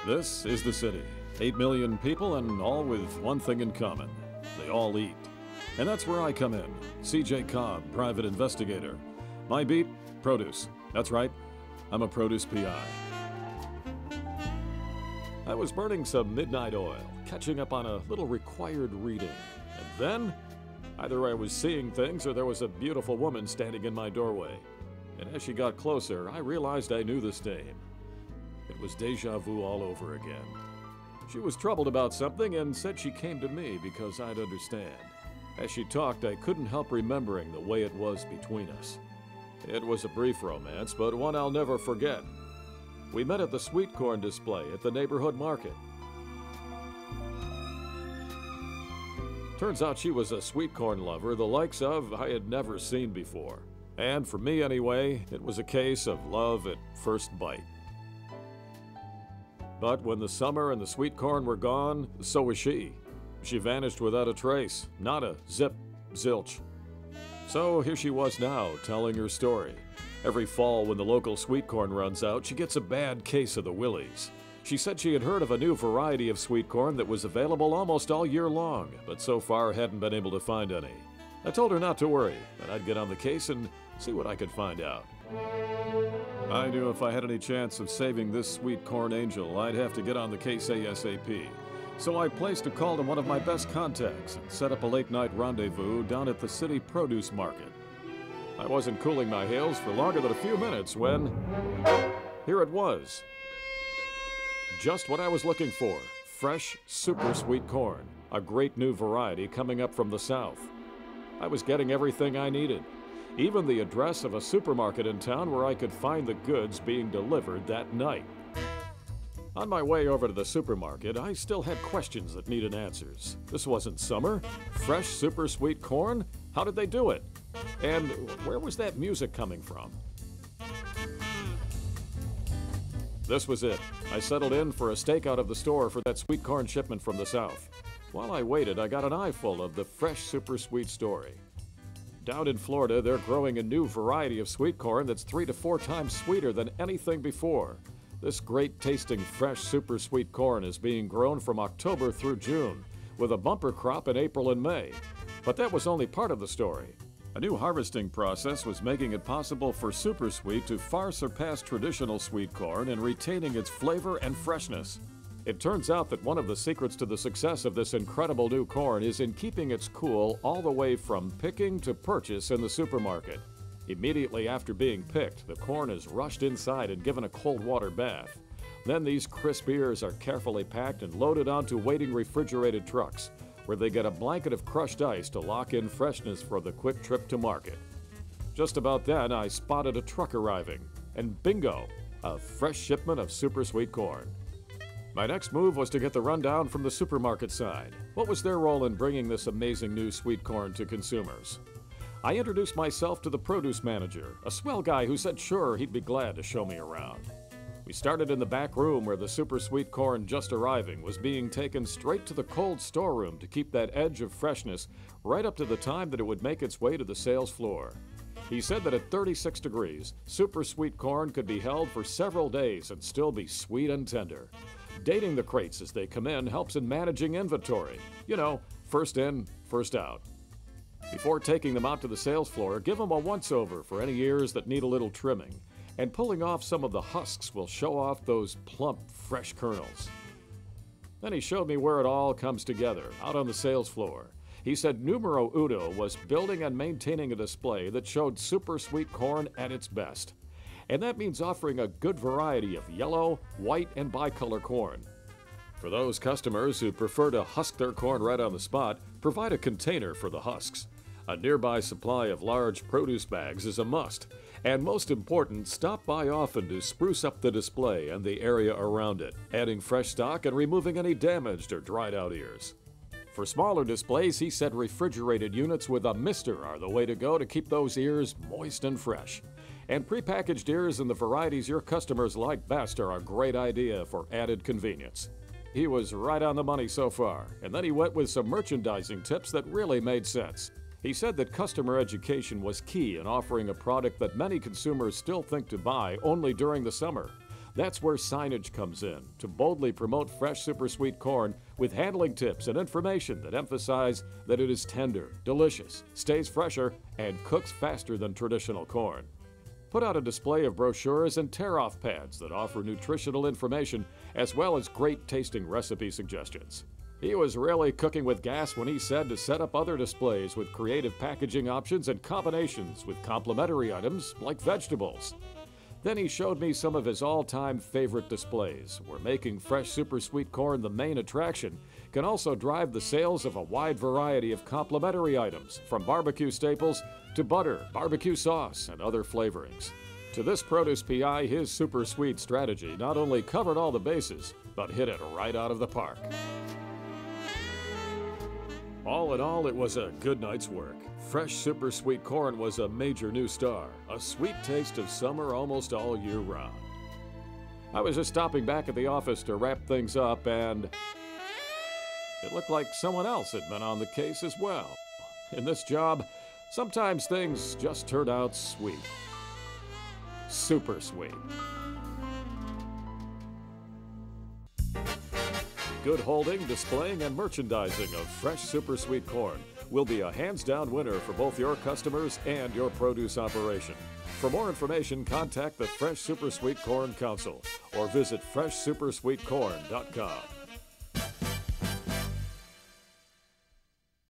This is the city. 8 million people and all with one thing in common. They all eat. And that's where I come in. C.J. Cobb, private investigator. My beat, produce. That's right, I'm a produce PI. I was burning some midnight oil, catching up on a little required reading. And then, either I was seeing things or there was a beautiful woman standing in my doorway. And as she got closer, I realized I knew this dame. It was deja vu all over again. She was troubled about something and said she came to me because I'd understand. As she talked, I couldn't help remembering the way it was between us. It was a brief romance, but one I'll never forget. We met at the sweet corn display at the neighborhood market. Turns out she was a sweet corn lover, the likes of I had never seen before. And for me anyway, it was a case of love at first bite. But when the summer and the sweet corn were gone, so was she. She vanished without a trace, not a zip, zilch. So here she was now, telling her story. Every fall when the local sweet corn runs out, she gets a bad case of the willies. She said she had heard of a new variety of sweet corn that was available almost all year long, but so far hadn't been able to find any. I told her not to worry, that I'd get on the case and see what I could find out. I knew if I had any chance of saving this sweet corn angel, I'd have to get on the case ASAP. So I placed a call to one of my best contacts and set up a late-night rendezvous down at the city produce market. I wasn't cooling my heels for longer than a few minutes when here it was. Just what I was looking for. Fresh, super sweet corn. A great new variety coming up from the south. I was getting everything I needed. Even the address of a supermarket in town where I could find the goods being delivered that night. On my way over to the supermarket, I still had questions that needed answers. This wasn't summer. Fresh, super sweet corn? How did they do it? And where was that music coming from? This was it. I settled in for a stakeout of the store for that sweet corn shipment from the south. While I waited, I got an eyeful of the fresh, super sweet story. Down in Florida, they're growing a new variety of sweet corn that's 3 to 4 times sweeter than anything before. This great-tasting, fresh, super sweet corn is being grown from October through June, with a bumper crop in April and May. But that was only part of the story. A new harvesting process was making it possible for Supersweet to far surpass traditional sweet corn in retaining its flavor and freshness. It turns out that one of the secrets to the success of this incredible new corn is in keeping its cool all the way from picking to purchase in the supermarket. Immediately after being picked, the corn is rushed inside and given a cold water bath. Then these crisp ears are carefully packed and loaded onto waiting refrigerated trucks, where they get a blanket of crushed ice to lock in freshness for the quick trip to market. Just about then, I spotted a truck arriving, and bingo, a fresh shipment of super sweet corn. My next move was to get the rundown from the supermarket side. What was their role in bringing this amazing new sweet corn to consumers? I introduced myself to the produce manager, a swell guy who said sure, he'd be glad to show me around. We started in the back room where the super sweet corn just arriving was being taken straight to the cold storeroom to keep that edge of freshness right up to the time that it would make its way to the sales floor. He said that at 36 degrees, super sweet corn could be held for several days and still be sweet and tender. Dating the crates as they come in helps in managing inventory. You know, first in, first out. Before taking them out to the sales floor, give them a once-over for any ears that need a little trimming. And pulling off some of the husks will show off those plump, fresh kernels. Then he showed me where it all comes together, out on the sales floor. He said numero uno was building and maintaining a display that showed super sweet corn at its best. And that means offering a good variety of yellow, white, and bicolor corn. For those customers who prefer to husk their corn right on the spot, provide a container for the husks. A nearby supply of large produce bags is a must. And most important, stop by often to spruce up the display and the area around it, adding fresh stock and removing any damaged or dried out ears. For smaller displays, he said refrigerated units with a mister are the way to go to keep those ears moist and fresh. And prepackaged ears in the varieties your customers like best are a great idea for added convenience. He was right on the money so far, and then he went with some merchandising tips that really made sense. He said that customer education was key in offering a product that many consumers still think to buy only during the summer. That's where signage comes in, to boldly promote fresh Supersweet corn with handling tips and information that emphasize that it is tender, delicious, stays fresher, and cooks faster than traditional corn. Put out a display of brochures and tear-off pads that offer nutritional information as well as great tasting recipe suggestions. He was really cooking with gas when he said to set up other displays with creative packaging options and combinations with complementary items like vegetables. Then he showed me some of his all-time favorite displays, where making fresh Supersweet corn the main attraction can also drive the sales of a wide variety of complementary items, from barbecue staples to butter, barbecue sauce, and other flavorings. To this produce PI, his Supersweet strategy not only covered all the bases, but hit it right out of the park. All in all, it was a good night's work. Fresh Supersweet corn was a major new star, a sweet taste of summer almost all year round. I was just stopping back at the office to wrap things up, and it looked like someone else had been on the case as well. In this job, sometimes things just turn out sweet. Supersweet. Good holding, displaying, and merchandising of fresh Supersweet corn will be a hands-down winner for both your customers and your produce operation. For more information, contact the Fresh Supersweet Corn Council or visit freshsupersweetcorn.com.